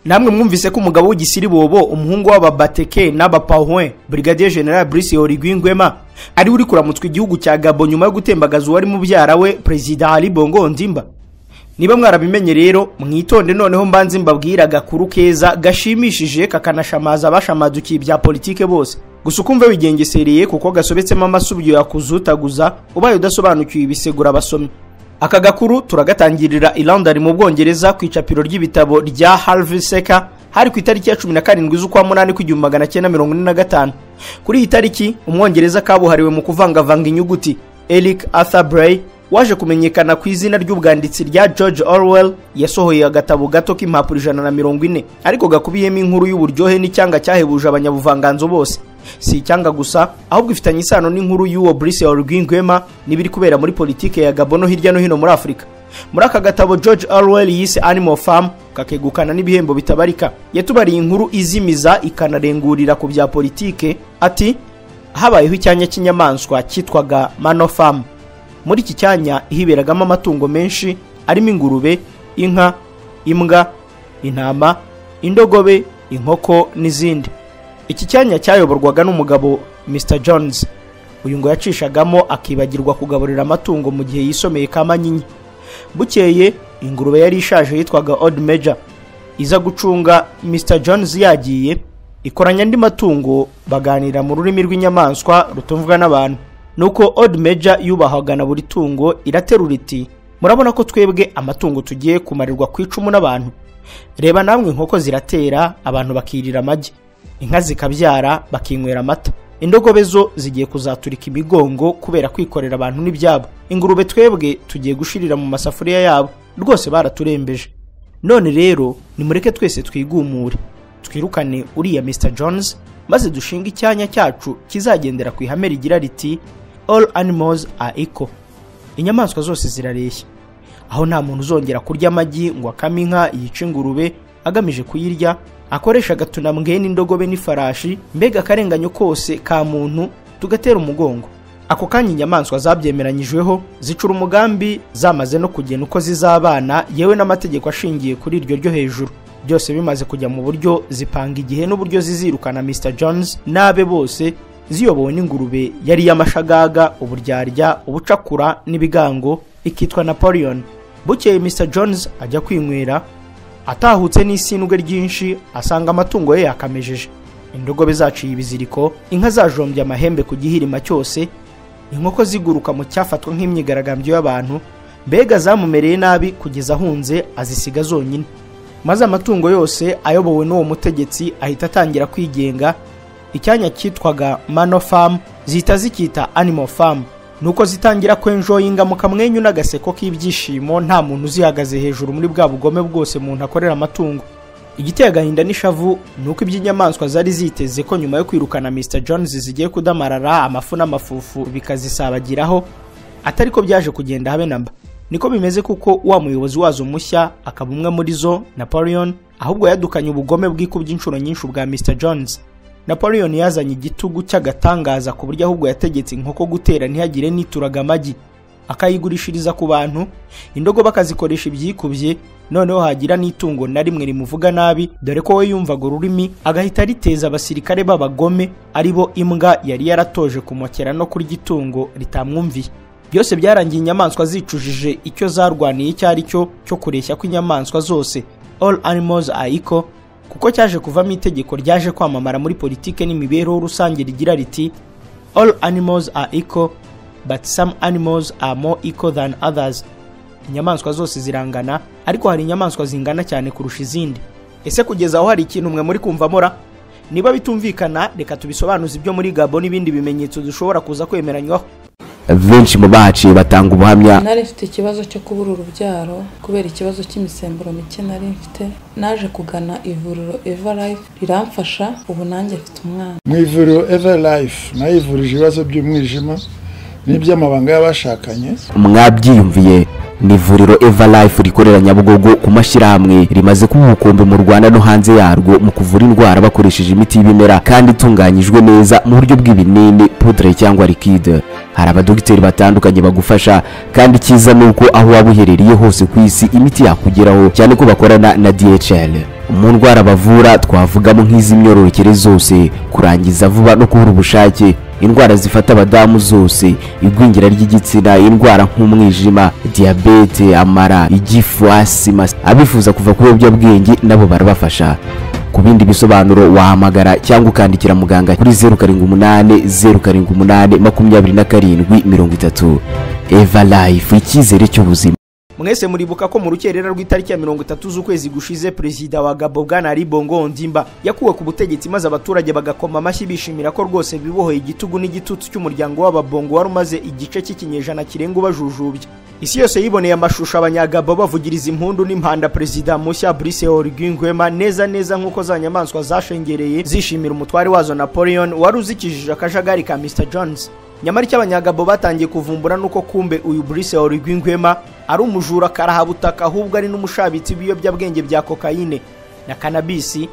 namwe mwumvise ko umugabo w'igisiribobo umuhungu w'ababateke n'abapahwe Brigadier General Brice Oligui Nguema ari uri kuramutswa igihugu cya Gabon nyuma yo gutembagaza uwari mu byara we President Ali Bongo Ondimba. Niba mwarabimenye rero mwitonde noneho mbanze mbabwira gakuru keza gashimishije kakanashamaza abashamadukiye bya politike bose. Gusa ukumva wigengesereye kuko gasobetsemo amasubyo yakuzutaguza ubaye udasobanukiye ibisegura basomye. Aka gakuru turagatangirira i London mu Bwongereza ku icapiro ry'ibitabo rya Harvey Seka hari ku itariki ya 17 z'ukwa 8 1945. Kuri iyi tariki umwongereza kabuhariwe mu kuvangavanga inyuguti Eric Arthur Bray waje kumenyekana ku izina ry'ubwanditsi rya George Orwell yasohoye agatabo gato k'impapuro 140 ariko gakubiyemo inkuru y'uburyohe n'icyanga cyahebuje abanyabuvanganzo bose. Si icyanga gusa ahubwo ifitanye isano n'inkuru y'uwo Brice Oligui Nguema nibiri kubera muri politike ya Gabon hirya no hino muri Afrika. Muri aka gatabo George Orwell yise Animal Farm kakegukana n'ibihembo bitabarika. Yatubariye inkuru izimiza ikanarengurira ku bya politike ati habayeho icyanya cy'inyamaswa cyitwaga Mano Farm. Muri iki cyanya hiberagamo amatungo menshi arimo ingurube, inka, imbwa, intama, indogobe, inkoko n'izindi. Iki cyanya cyayoborwaga n'umugabo Mr Jones. Uyu ngo yacishagamo akibagirwa kugaburira amatungo mu gihe yisomeye kamanyinya. Bukeye ingurube yari ishaje yitwaga Old Major iza gucunga Mr Jones yagiye ikoranya andi matungo baganira mu rurimi rw'inyamaswa rutumvwa n'abantu. Nuko Old Major yubahagana buri tungo iraterura iti murabona ko twebwe amatungo tugiye kumarirwa kwicumu n'abantu. Reba namwe inkoko ziratera abantu bakirira amagi, inka zikabyara bakinywera amata, indogobe zo zigiye kuzaturika imigongo kubera kwikorera abantu n'ibyabo, ingurube twebwe tugiye gushirira mu masafuriya yabo, rwose baraturembeje. None rero nimureke twese twigumure twirukane uriya Mr Jones maze dushinga icyanya cyacu kizagendera ku ihame rigira riti all animals are equal. Inyamaswa zose zirareshya, aho nta muntu uzongera kurya amagi ngo akame inka yica ingurube agamije kuyirya, akoresha gatunambwe n'indogobe n'ifarashi, mbega karenganyo kose ka muntu tugatera umugongo. Ako kanya inyamaswa zabyemeranyijweho zicura umugambi zamaze no kugena uko zizabana yewe n'amategeko ashingiye kuri iryo ryo hejuru. Byose bimaze kujya mu buryo zipanga igihe n'uburyo zizirukana Mr Jones nabe bose ziyobowe n'ingurube yari y'amashagaga, uburyarya, ubucakura n'ibigango ikitwa Napoleon. Bukeye Mr Jones ajya kwinywera atahutse n'isindwe ryinshi asanga amatungo ye yakamejeje. Indogobe zaciye ibiziriko, inka zajombye amahembe ku gihirima cyose, inkoko ziguruka mu cyafatwa nk'imyigaragambyo y'abantu, mbega zamumereye nabi kugeza ahunze azisiga zonyine. Maze amatungo yose ayobowe n'uwo mutegetsi ahita atangira kwigenga. Icyanya cyitwaga Mano Farm zita zikita Animal Farm, nuko zitangira kwenjoyinga mu kamwenyu n'agaseko k'ibyishimo nta muntu uzihagaze hejuru muri bwa bugome bwose umuntu akorera amatungo. Igiteye agahinda n'ishavu nuko iby'inyamaswa zari ziteze ko nyuma yo kwirukana Mr Jones zigiye kudamarara amafu n'amafufu bikazisabagiraho atari ko byaje kugenda habe namba. Niko bimeze kuko wa muyobozi wazo mushya akaba umwe muri zo Napoleon, ahubwo yadukanye ubugome bw'ikubyincuro nyinshi bwa Mr Jones. Napoleon yazanye igitugu cy'agatangaza ku buryo ahubwo yategetse inkoko gutera ntihagire nituraga amagi, akayigurishiriza ku bantu, indogo bakazikoresha ibyikubye, noneho hagira n'itungo na rimwe rimuvuga nabi dore ko we yumvaga ururimi agahita riteza abasirikare b'abagome aribo imbwa yari yaratoje kumokera no kurya itungo ritamwumviye. Byose byarangiye inyamaswa zicujije icyo zarwaniye cyari cyo kureshya kw'inyamaswa zose all animals are equal, kuko cyaje kuvamo itegeko ryaje kwamamara muri politike n'imibereho rusange rigira riti all animals are equal but some animals are more equal than others. Inyamaswa zose zirangana ariko hari inyamaswa zingana cyane kurusha izindi. Ese kugeza aho hari ikintu mwe muri kumva mora? Niba bitumvikana reka tubisobanuze ibyo muri Gabon n'ibindi bimenyetso dushobora kuza kwemeranywaho. Benshi mu baciye batanga ubuhamya. Nari mfite ikibazo cyo kubura urubyaro kubera ikibazo cy'imisemburo mike nari mfite, naje kugana ivuriro Everlife riramfasha, ubu nanjye mfite umwana. Mu ivuriro Everlife nayivurije ibibazo by'umwijima n'iby'amabanga y'abashakanye. Mwabyiyumviye ni ivuriro Everlife rikorera Nyabugogo ku mashyirahamwe rimaze kuba ubukombe mu Rwanda no hanze yarwo mu kuvura indwara bakoresheje imiti y'ibimera kandi itunganyijwe neza mu buryo bw'ibinini, poudre cyangwa liquide. Hari abadogiteri batandukanye bagufasha kandi cyiza nuko aho waba uherereye hose ku isi imiti yakugeraho cyane ko bakorana na DHL. mu ndwara bavura twavugamo nk'iz'imyororokere zose, kurangiza vuba no kubura ubushake, indwara zifata abadamu zose, igwingira ry'igitsina, indwara nk'umwijima, diabete, amara, igifu, asima. Abifuza kuva ku biyobyabwenge nabo barabafasha. Ku bindi bisobanuro wahamagara cyangwa ukandikira muganga kuri 0788 Eva Life, icyizere cy'ubuzima. Mwese muribuka ko mu rukerera rw'itariki ya 30 z'ukwezi gushize Perezida wa Gabon Bwana Ali Bongo Ondimba yakuwe ku butegetsi maze abaturage bagakoma amashyi bishimira ko rwose bibohoye igitugu n'igitutu cy'umuryango w'ababongo wari umaze igice cy'ikinyejana kirenga ubajujubya. Isi yose yiboneye amashusho abanyagabo bavugiriza impundu n'impanda Perezida mushya Brice Oligui Nguema neza nk'uko za nyamaswa zashengereye zishimira umutwari wazo Napoleon wari uzikijije akajagari ka Mr Jones. Nyamara icyo abanyagabo batangiye kuvumbura nuko kumbe uyu Brice Oligui Nguema ari umujura karahabutaka, ahubwo ari n'umushabitsi w'ibiyobyabwenge bya kokayine na kanabisi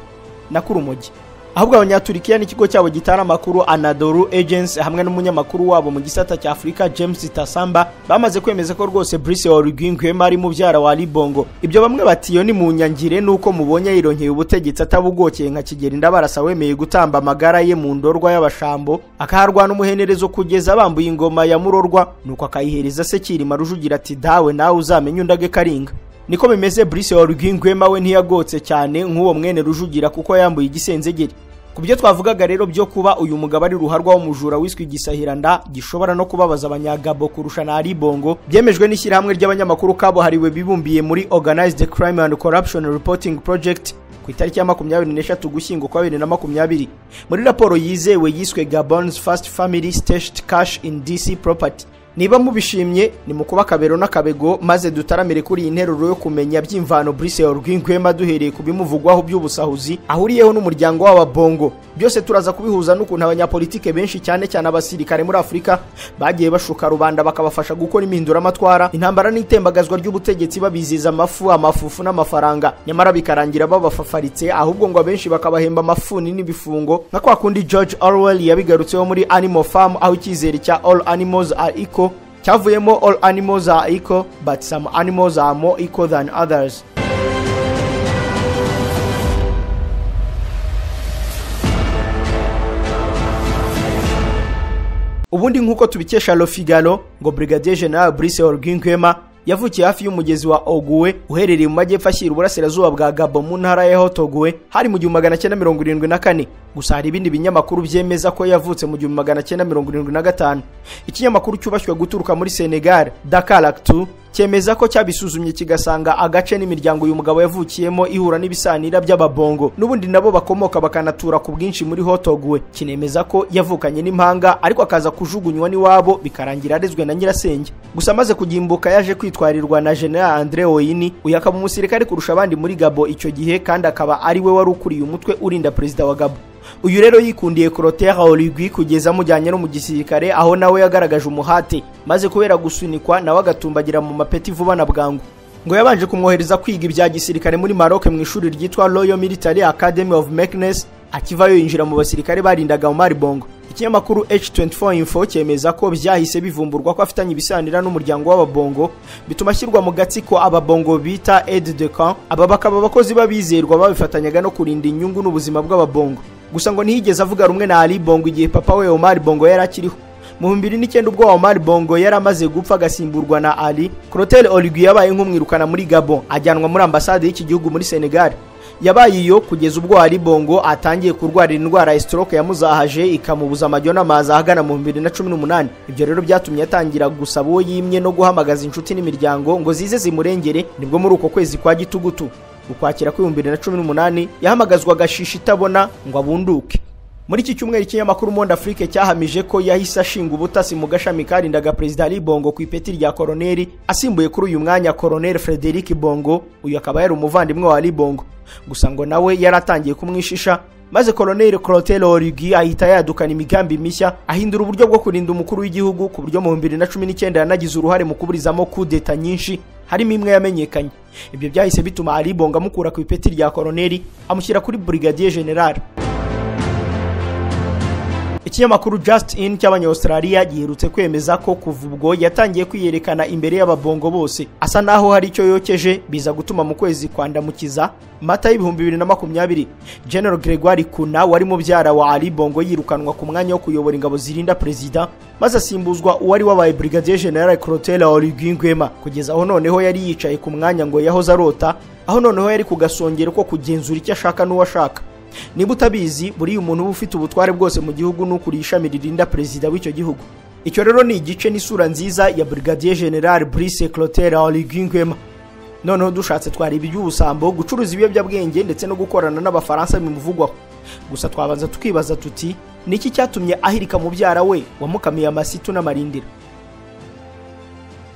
na kurumogi. Ahubwo abanyaturikiya n'ikigo cyabo gitara amakuru Anadolu Agency hamwe n'umunyamakuru wabo mu gisata cya Afrika James Tasamba bamaze kwemeza ko rwose Brice Oligui Nguema ari mubyara wa Ali Bongo. Ibyo bamwe batiyo ni mu nyangire nuko mubonye yironkeye ubutegetsi atabugokeye nka Kigeli Ndabarasa wemeye gutamba amagara ye mu ndorwa y'abashambo, akaharwana umuhenerezo kugeza bambuye ingoma ya Murorwa, nuko akayihereza se Kirima Rujugira ati dawe nawe uzamenye undage karinga. Niko bimeze Brice Oligui Nguema we ntiyagotse cyane nk'uwo mwene Rujugira kuko yambuye igisenzegeri. Kubyo twavugaga rero byo kuba uyu mugabo ari ruharwa w'umujura wiswe igisahiranda gishobora no kubabaza abanyagabo kurusha na Ali Bongo, byemejwe n'ishyirahamwe ry'abanyamakuru kabo hariwe bibumbiye muri Organized Crime and Corruption Reporting Project ku itariki ya 23 Ugushyingo kwa 2020. Muri raporo yizewe yiswe Gabon's First Family Stashed Cash in DC Property. Niba mubishimye ni mukuba kabero n'akabego maze dutaramire kuri interuro yo kumenya by'imvano Brice Oligui Nguema duhereye kubimuvugwaho by'ubusahuzi ahuriyeho n'umuryango w'ababongo. Byose turaza kubihuza n'ukuntu abanyapolitike benshi cyane abasirikare muri Afrika bagiye bashuka rubanda bakabafasha gukora impindura amatwara, intambara n'itembagazwa ry'ubutegetsi babiziza amafufu n'amafaranga, nyamara bikarangira babafafaritse, ahubwo ngo abenshi bakabahemba amafuni n'ibifungo nka kwa kundi George Orwell yabigarutseho muri Animal Farm, aho icyizere cya all animals are equal cyavuyemo all animals are equal but some animals are more equal than others. Ubundi nkuko tubikesha Le Figaro ngo Brigadier General Brice Oligui Nguema yavukiye hafi y'umugezi wa Ogooué uherereye mu majyepfo ashyira uburasirazuba bwa Gabon mu ntara ya Haut-Ogooué hari mu 1974. Gusa hari ibindi binyamakuru byemeza ko yavutse mu 1975. Ikinyamakuru cyubashywe guturuka muri Senegal Dakar Actu cyemeza ko cyabisuzumye kigasanga agace n'imiryango uyu mugabo yavukiyemo ihura n'ibisanira by'ababongo n'ubundi nabo bakomoka bakanatura ku bwinshi muri Haut-Ogooué. Kinemeza ko yavukanye n'impanga ariko akaza kujugunywa n'iwabo bikarangira arezwe na nyirasenge. Gusa maze kugimbuka yaje kwitwarirwa na General André Oyini, uyu akaba umusirikare kurusha abandi muri Gabon icyo gihe kandi akaba ari we wari ukuriye umutwe urinda Perezida wa Gabon. Uyu rero yikundiye Clotaire Oligui kugeza amujyanye no mu gisirikare, aho nawe yagaragaje umuhate maze kubera gusunikwa nawe agatumbagira mu mapeti vuba na bwangu. Ngo yabanje kumwohereza kwiga ibya gisirikare muri Maroc mu ishuri ryitwa Royal Military Academy of Meknes, akivayo yinjira mu basirikare barindaga Omar Bongo. Ikinyamakuru H24 Info cyemeza ko byahise bivumburwa ko afitanye ibisanira n'umuryango w'ababongo, bituma ashyirwa mu gatsiko ababongo bita aide de camp. Aba bakaba abakozi babizerwa babifatanyaga no kurinda inyungu n'ubuzima bw'ababongo. Gusa ngo ntiyigeze avuga rumwe na Ali Bongo igihe papa we Omar Bongo yari akiriho. Mu 2009 ubwo Omar Bongo yari amaze gupfa agasimburwa na Ali, Clotaire Oligui yabaye nk'umwirukana muri Gabon ajyanwa muri ambasade y'iki gihugu muri Senegal. Yabaye iyo kugeza ubwo Ali Bongo atangiye kurwara indwara ya stroke yamuzahaje ikamubuza amajyo n'amazi ahagana mu 2018. Ibyo rero byatumye atangira gusaba uwo yimye no guhamagaza inshuti n'imiryango ngo zize zimurengere. Nibwo muri uko kwezi kwa Gitugutu ukwakira ku 2018 yahamagazwa gashishi itabona ngo abunduke. Muri iki cyumweru ikinyamakuru Monde Afrique cyahamije ko yahise ashinga ubutasi mu gashami karindaga Perezida Ali Bongo ku ipeti rya koroneri, asimbuye kuri uyu mwanya Colonel Frederic Bongo. Uyu akaba yari umuvandimwe wa Ali Bongo, gusa ngo nawe yaratangiye kumwishisha, maze Colonel Clotaire Oligui ahita yadukana imigambi mishya ahindura uburyo bwo kurinda umukuru w'igihugu, ku buryo mu 2019 yanagize uruhare mu kuburizamo coup d'etat nyinshi harimo imwe yamenyekanye. Ibyo byahise bituma Ali Bongo amukura ku ipeti rya koroneri amushyira kuri Brigadier General. Ikinyamakuru Just In cy'Abanya-Australia giherutse kwemeza ko kuva ubwo yatangiye kwiyerekana imbere y'ababongo bose asa naho hari icyo yokeje, biza gutuma mu kwezi kwandamukiza Mata y'ibihumbi 2020 General Gregoire Kuna wari mubyara wa Ali Bongo yirukanwa ku mwanya wo kuyobora ingabo zirinda president, maze asimbuzwa uwari wabaye Brigadier General Clotaire Oligui Nguema, kugeza aho noneho yari yicaye ku mwanya ngo yahoze arota, aho noneho yari kugasongero ko kugenzura icyo ashaka n'uwashaka. Niba utabizi, buri umuntu ufite ubutware bwose mu gihugu n'ukuri ishami ririnda president w'icyo gihugu. Icyo rero ni igice n'isura nziza ya Brigadier General Brice Clotaire Oligui Nguema. Noneho dushatse twariba iby'ubusambo, gucuruza ibiyobyabwenge ndetse no gukorana n'abafaransa bimuvugwaho. Gusa twabanza tukibaza tuti niki cyatumye ahirika mubyara we wamukamiye amasitu n'amarindira.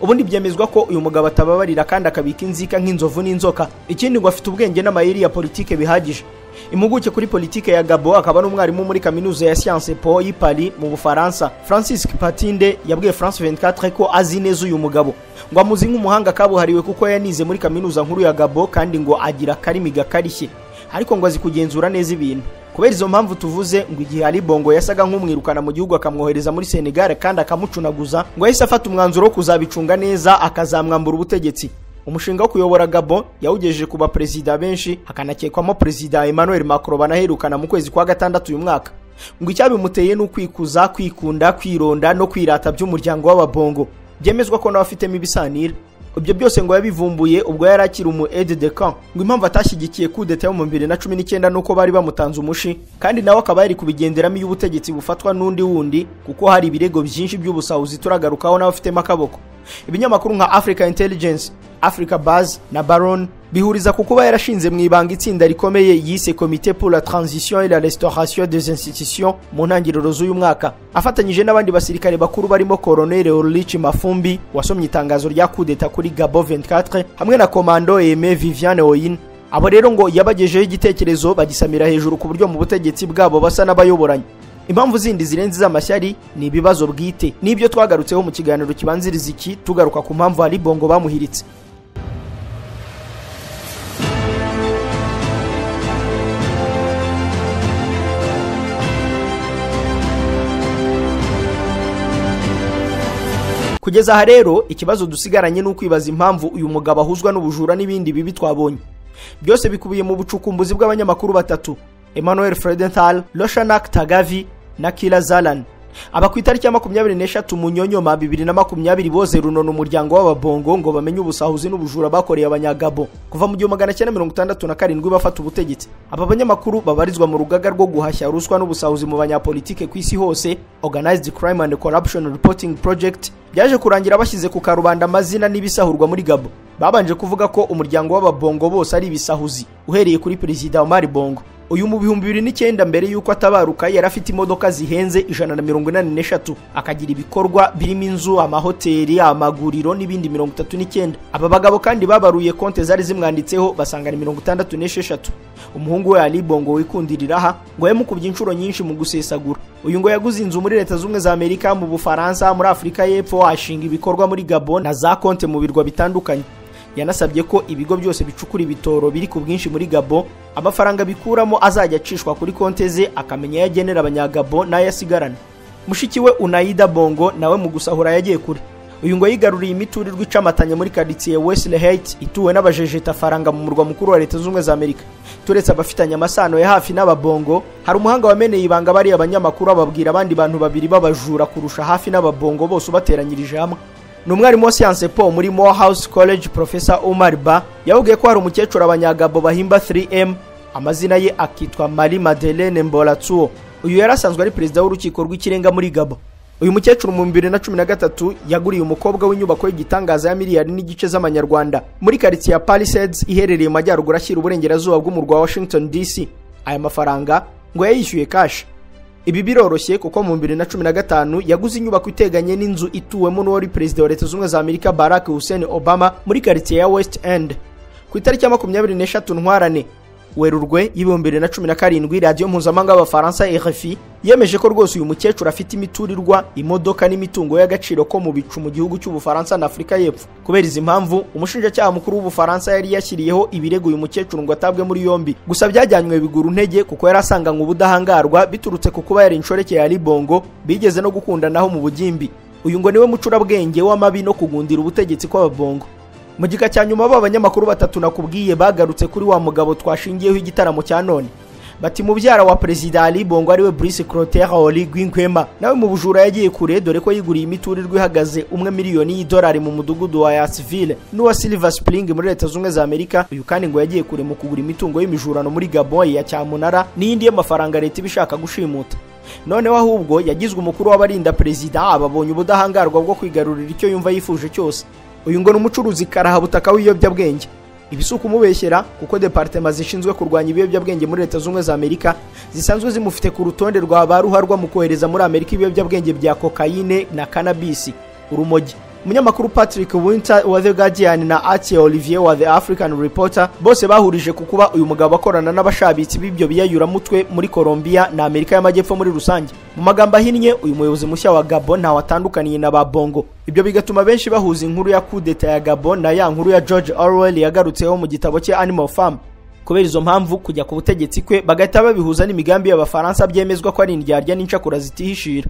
Ubundi byemezwa ko uyu mugabo atababarira kandi akabika inzika nk'inzovu n'inzoka. Ikindi ngo afite ubwenge n'amayeri ya politike bihagije. Impuguke kuri politike ya Gabo akaba n'umwarimu muri kaminuza ya Sciences Po y'i Paris mu Bufaransa, Francis Patinde yabwiye France 24 ko azi neza uyu mugabo, ngo amuzi nk'umuhanga kabuhariwe kuko yanize muri kaminuza nkuru ya Gabo kandi ngo agira karimi gakarishye, ariko ngo azi kugenzura neza ibintu. Kubera izo mpamvu tuvuze, ngo igihe Ali Bongo yasaga nk'umwirukana mu gihugu akamwohereza muri Senegal kandi akamucunaguza, ngo yahise afata umwanzuro wo kuzabicunga neza akazamwambura ubutegetsi. Umushinga wo kuyobora Gabon yawugejeje kuba president benshi, hakanakekwamo president Emmanuel Macron banaherukana mu kwezi kwa gatandatu uyu mwaka. Ngo icyabimuteye n'ukwikuza, kwikunda, kwironda no kwirata by'umuryango w'ababongo, byemezwa ko n'abafitemo ibisanira. Ibyo byose ngo yabivumbuye ubwo yari akiri umu aide de camp. Ngo impamvu atashyigikiye coup d'etat mu 2019 nuko bari bamutanze umushi, kandi nawe akaba yari kubigenderamo iyo ubutegetsi bufatwa n'undi wundi, kuko hari ibirego byinshi by'ubusahuzi turagarukaho n'abafitemo akaboko. Ibinyamakuru nka Africa Intelligence, Africa Buzz na Baron bihuriza ku kuba yarashinze mu ibanga itsinda rikomeye yise Comité pour la transition et la restauration des institutions mu ntangiriro z'uyu mwaka, afatanyije n'abandi basirikare bakuru barimo Colonel Ulrich Mafumbi wasomye itangazo rya coup d'etat kuri Gabo 24 hamwe na Commando Aimé Viviane Oyin. Abo rero ngo yabagejeho igitekerezo bagisamira hejuru ku buryo mu butegetsi bwabo basa n'abayoboranye. Impamvu zindi zirenze z'amashyari ni ibibazo bwite, nibyo twagarutseho mu kiganiro kibanziriza iki, tugaruka ku mpamvu Ali Bongo bamuhiritse. Kugeza aha rero ikibazo dusigaranye ni ukwibaza impamvu uyu mugabo ahuzwa n'ubujura n'ibindi bibi twabonye. Byose bikubiye mu bucukumbuzi bw'abanyamakuru batatu, Emmanuel Fredenthal, Loshanak Tagavi na Kila Zalan. Aba ku itariki ya 23 Munyonyoma 2020 boze runono umuryango w'ababongo ngo bamenye ubusahuzi n'ubujura bakoreye abanyagabo kuva mu 1967 bafata ubutegetsi. Aba banyamakuru babarizwa mu rugaga rwo guhashya ruswa n'ubusahuzi mu banyapolitike ku isi hose, Organized Crime and Corruption Reporting Project, byaje kurangira bashyize ku karubanda amazina n'ibisahurwa muri Gabo. Babanje kuvuga ko umuryango w'ababongo bose ari ibisahuzi, uhereye kuri Perezida Omar Bongo. Uyu mu 2009 mbere yuko atabaruka yari afite imodoka zihenze 183, akagira ibikorwa birimo inzu, amahoteli, amaguriro n'ibindi 39. Aba bagabo kandi babaruye konte zari zimwanditseho basanga ni 66. Umuhungu we Ali Bongo wikundiriraha ngo yamukubye inshuro nyinshi mu gusesagura. Uyu ngo yaguze inzu muri Leta z'Ubumwe za Amerika, mu Bufaransa, muri Afrika y'Epfo, ashinga ibikorwa muri Gabon na za konte mu birwa bitandukanye. Yanasabye ko ibigo byose bicukura ibitoro biri ku bwinshi muri Gabon, amafaranga bikuramo azajya acishwa kuri konte ze, akamenya yagenera abanyagabo n'ayasigarana. Mushiki we Unaida Bongo nawe mu gusahura yagiye kure. Uyu ngo yigaruriye imiturirwa icamatanye muri quartier Wesley Heights ituwe n'abajejeta faranga mu murwa mukuru wa Leta z'Ubumwe za Amerika. Turetse abafitanye amasano ya hafi n'ababongo, hari umuhanga wameneye ibanga bari abanyamakuru ababwira abandi bantu babiri babajura kurusha hafi n'ababongo bose ubateranyirije hamwe. Numwarimu wa Sciences Po muri Morehouse College, Professor Omar Ba, yavugiye ko hari umukecuru abanyagabo bahimba 3M, amazina ye akitwa Marie Madeleine Mbolatsuo. Uyu yarasanzwe ari perezida w'urukiko rw'ikirenga muri Gabo. Uyu mukecuru mu 2013 yaguriye umukobwa w'inyubako y'igitangaza ya miliyari n'igice z'amanyarwanda muri quartier ya Palisades iherereye mu majyaruguru ashyira uburengerazuba bw'umurwa wa Washington DC. Aya mafaranga ngo yayishyuye cash. Ibi biroroshye kuko mu 2015 yaguze inyubako iteganye n'inzu ituwemo n'uwari perezida wa Leta z'Ubumwe za Amerika Barack Hussein Obama muri quartier ya West End. Ku itariki ya 23 Ntwarane Werurwe y'2017 radio mpuzamahanga y'Abafaransa RFI yemeje ko rwose uyu mukecuru afite imiturirwa, imodoka n'imitungo y'agaciro ko mu bicu mu gihugu cy'Ubufaransa na Afrika y'Epfo. Kubera izi mpamvu umushinjacyaha mukuru w'Ubufaransa yari yashyiriyeho ibirego uyu mukecuru ngo atabwe muri yombi. Gusa byajyanywe biguru ntege kuko yari asanganywe ubudahangarwa biturutse ku kuba yari inshoreke ya Ali Bongo bigeze no gukundanaho mu bugimbi. Uyu ngo niwe mucurabwenge w'amabi no kugundira ubutegetsi kw'Ababongo. Mu gika cya nyuma b'abanyamakuru batatu nakubwiye bagarutse kuri wa mugabo twashingiyeho igitaramo cya none. Bati mubyara wa Perezida Ali Bongo ariwe Brice Clotaire Oligui Nguema nawe mu bujura yagiye kure, dore ko yiguriye imiturirwa ihagaze $1 miliyoni mu mudugudu wa Yassville n'uwa Silver Spring muri Leta Zunze za Amerika. Uyu kandi ngo yagiye kure mu kugura imitungo y'imijurano muri Gabon ya Cyamunara n'indi y'amafaranga leta ibishaka gushimuta. Noneho ahubwo yagizwe umukuru w'abarinda perezida, ababonye ubudahangarwa bwo kwigarurira icyo yumva yifuje cyose. Uyu ngo n'umucuruzi karahabutaka w'ibiyobyabwenge. Ibisuku mubeshyera kuko departement zishinzwe kurwanya ibiyobyabwenge muri Leta Zunze za Amerika zisanzwe zimufite ku rutonde rwa baruharwa mu kohereza muri Amerika ibiyobyabwenge bya cocaine na cannabis, urumogi. Umunyamakuru Patrick Winter wa The Guardian na Atie Olivier wa The African Reporter bose bahurije ku kuba uyu mugabo akorana n'abashabitsi b'ibyo biyayura mutwe muri Colombia na Amerika y'Amajyepfo muri rusange. Mu magambo ahinnye, uyu muyobozi mushya wa Gabon nta watandukaniye na Babongo. Ibyo bigatuma benshi bahuza inkuru ya coup d'etat ya Gabon na ya nkuru ya George Orwell yagarutseho mu gitabo cye Animal Farm. Kubera izo mpamvu kujya ku butegetsi kwe bagahita babihuza n'imigambi y'Abafaransa byemezwa ko ari indyarya n'incakura zitihishira.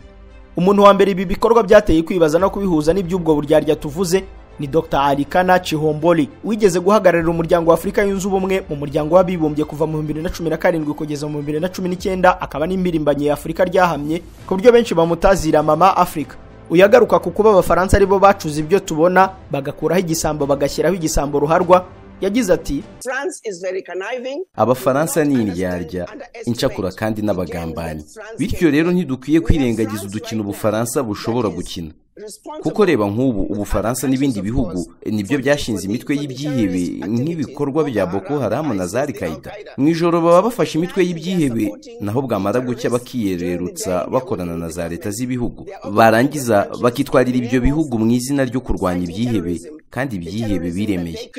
Umuntu wa mbere ibi bikorwa byateye kwibaza no kubihuza n'iby'ubwo buryarya tuvuze ni Dr. Alikana Chihomboli, wigeze guhagararira umuryango wa Afrika yunze ubumwe mu muryango w'abibumbye kuva mu 2017 kugeza mu 2019, akaba n'impirimbanyi ya Afrika ryahamye ku buryo benshi bamutazira Mama Africa. Uyagaruka ku kuba Abafaransa aribo bacuze ibyo tubona bagakuraho igisambo bagashyiraho igisambo ruharwa. Yagize ati Abafaransa ni indyarya, incakura kandi n'abagambanyi. Bityo rero ntidukwiye kwirengagiza udukino Ubufaransa bushobora gukina. Kuko reba nk'ubu Ubufaransa n'ibindi bihugu nibyo byashinze imitwe y'ibyihebe nk'ibikorwa bya Boko Haram na za Al-Qaeda. Mu ijoro baba bafashe imitwe y'ibyihebe, naho bwamara gucya bakiyererutsa bakorana na za leta z'ibihugu, barangiza bakitwarira ibyo bihugu mu izina ryo kurwanya ibyihebe, kandi ibyihebe biremeye.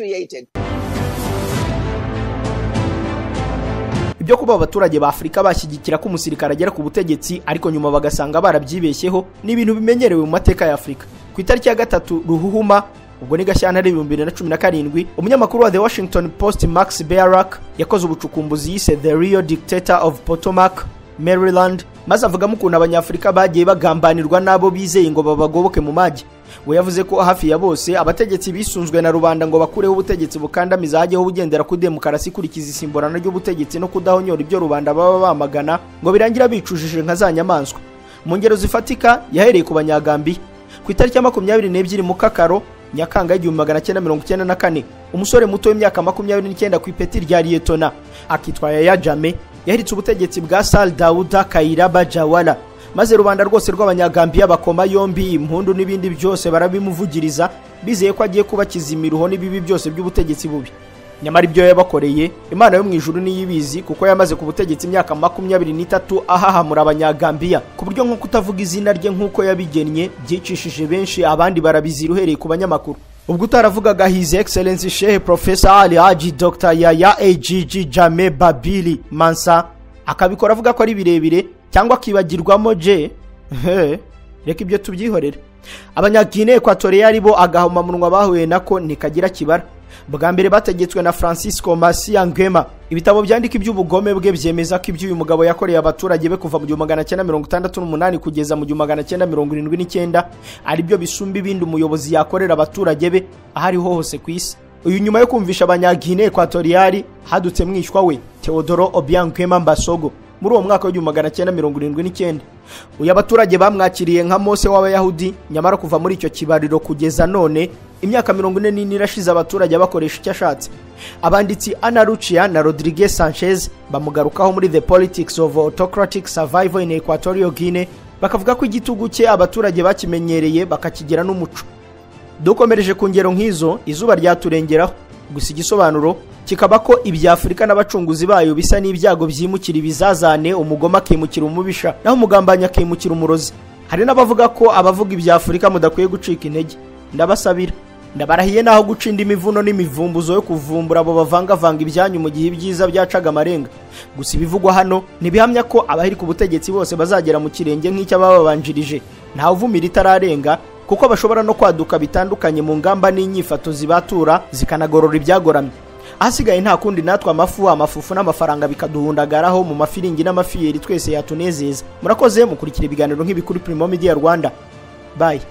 Ibyo kuba abaturage ba Afrika bashyigikira ko umusirikare agera ku butegetsi ariko nyuma bagasanga barabyibeshyeho ni ibintu bimenyerewe mu mateka ya Afrika. Ku itariki ya 3 Ruhuhuma ubwo ni Gashyantare 2017, umunyamakuru wa The Washington Post Max Bearak yakoze ubucukumbuzi yise The Real Dictator of Potomac, Maryland, maze avugamo ukuntu abanyafrika bagiye bagambanirwa nabo bizeye ngo babagoboke mu maji. We yavuze ko hafi ya bose abategetsi bisunzwe na rubanda ngo bakureho ubutegetsi bukandamiza hajyeho bugendera ku demokarasi ikurikiza isimburana ry'ubutegetsi no kudahonyora ibyo rubanda baba bamagana ngo birangira bicujije nka za nyamaswa. Mu ngero zifatika yahereye ku Banyagambiya. Ku itariki ya 22 mu Kakaro Nyakanga 1994, umusore muto w'imyaka 29 ku ipeti rya Lieutenant akitwa Yaya Jammeh yahiritse ubutegetsi bwa Sal Dauda Kairaba Jawala, maze rubanda rwose rw'Abanyagambiya bakoma yombi impundu n'ibindi byose barabimuvugiriza bizeye ko agiye kubakiza imiruho n'ibibi byose by'ubutegetsi bubi. Nyamara ibyo yabakoreye Imana yo mu ijuru niyibizi, kuko yamaze ku butegetsi imyaka 23 ahahamura Abanyagambiya ku buryo nko kutavuga izina rye nk'uko yabigennye byicishije benshi, abandi barabizira uhereye ku banyamakuru. Ubwo utaravugaga His Excellency Sheikh Professor Ali Haji Dr. Yaya AGG Jammeh Babili Mansa akabikora avuga ko ari birebire cyangwa kibagirwamo je reka ibyo tubyihorere. Abanyagine Equatorial bo agahoma munwa bahuye nako nikagira kibara. Bwa mbere bategetswe na Francisco Macia Nguema. Ibitabo byandika iby'ubugome bwe byemeza ko ibyo uyu mugabo yakoreye abaturage be kuva mu 1968 kugeza mu 1979 ari byo bisumba ibindi umuyobozi yakorera abaturage be ahari hose ku isi. Uyu nyuma yo kumvisha Abanyagine Equatorial hadutse mwishwa we Teodoro Obiang Nguema Mbasogo muri uwo mwaka wa 1979. Uyu abaturage bamwakiriye nka Mose w'Abayahudi, nyamara kuva muri icyo kibariro kugeza none imyaka 44 irashize abaturage bakoresha icyo ashatse. Abanditsi Ana Lucia na Rodriguez Sanchez bamugarukaho muri The Politics of Autocratic Survival in Equatorial Guinea, bakavuga ko igitugu cye abaturage bakimenyereye bakakigira n'umuco. Dukomereje ku ngero nk'izo izuba ryaturengeraho, gusa igisobanuro kikaba ko ibya Afrika n'abacunguzi bayo bisa n'ibyago byimukira ibizazane, umugoma akimukira umubisha naho umugambanya akimukira umurozi. Hari n'abavuga ko abavuga ibya Afrika mudakwiye gucika intege. Ndabasabira ndabarahiye naho gucinda imivuno n'imivumbuzo yo kuvumbura abo bavangavanga ibyanyu mu gihe ibyiza byacaga amarenga. Gusa ibivugwa hano ntibihamya ko abahiri ku butegetsi bose bazagera mu kirenge nk'icyababanjirije. Ntawe uvumira itararenga kuko bashobora no kwaduka bitandukanye mu ngamba n'inyifato zibatura zikanagorora ibyagoramye. Ahasigaye nta kundi natwe amafufu n'amafaranga bikaduhundagaraho mu mafiringi n'amafiyeri twese yatunezeza. Murakoze mukurikira ibiganiro nk'ibikuri Primo Media Rwanda. Bye.